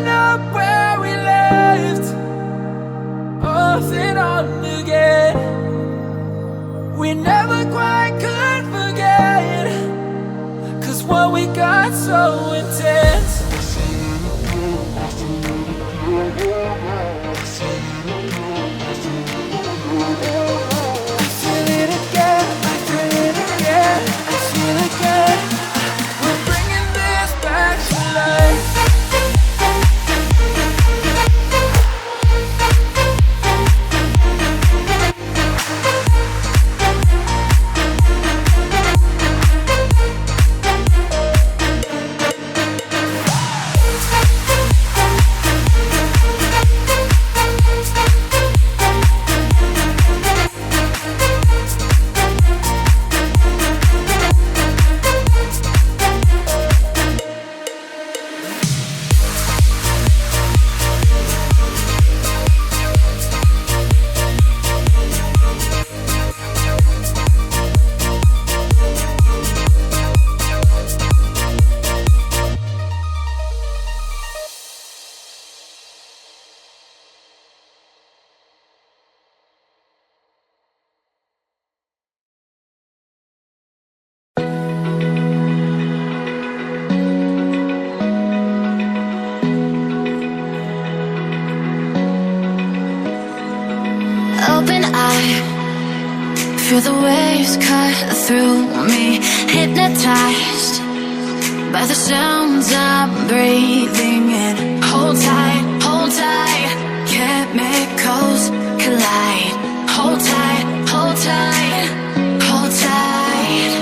picking up where we left, off and on again. We never quite could forget, 'cause what we got so intense. I feel it again, I feel it again, I feel it again. We're bringing this back to life. Open eye, feel the waves cut through me, hypnotized by the sounds I'm breathing in. Hold tight, chemicals collide. Hold tight, hold tight, hold tight.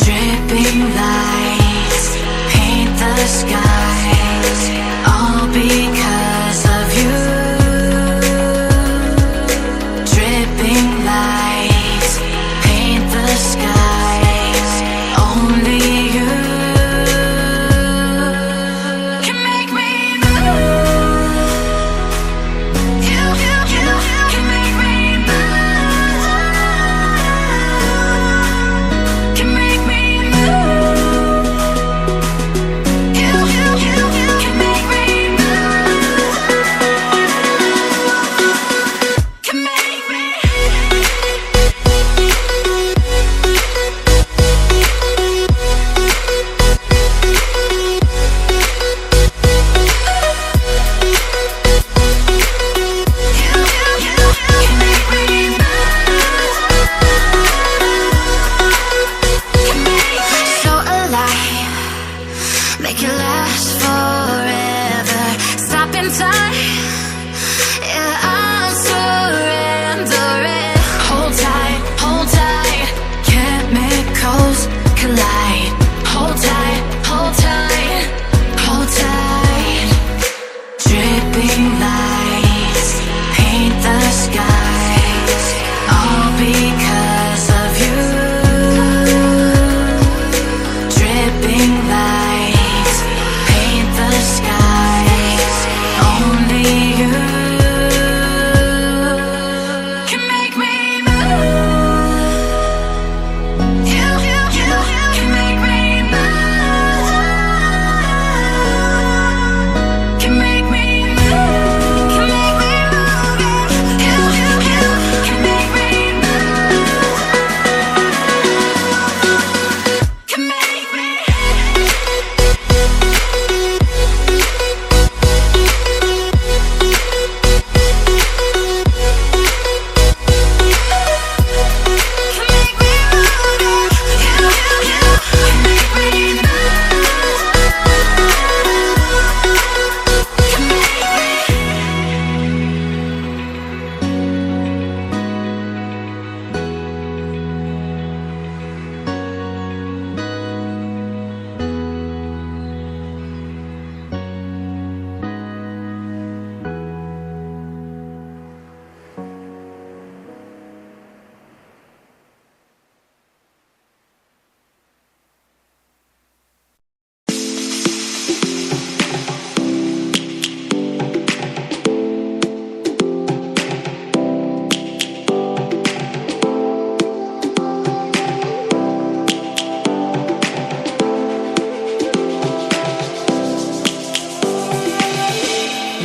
Dripping lights paint the skies, all because of you. Dripping lights paint the skies, only you can make me move. You can make me move. Can make me move. You can make me move. Can make me. So alive, make it last forever. Stop in time, yeah, I'm surrendering. Hold tight, chemicals collide. Hold tight, hold tight, hold tight. Dripping lights paint the skies, all because of you. Dripping lights paint the skies, only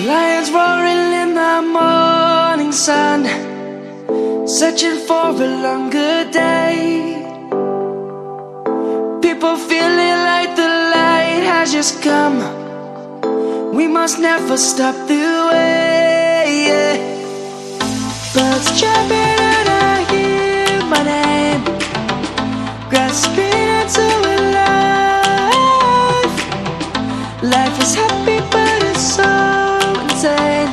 Lions roaring in the morning sun, searching for a longer day. People feeling like the light has just come. We must never stop the way. Birds chirping and I hear my name, grasping into a life. Life is happy but it's so insane.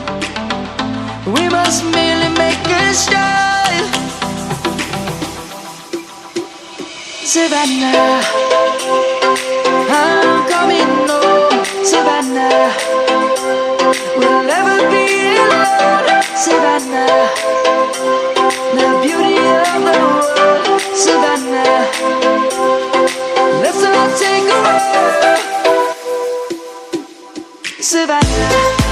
We must merely make a start. Savannah, I'm coming home. Savannah, we'll never be alone. Savannah, the beauty of the world. Savannah, let's all take a walk. Savannah.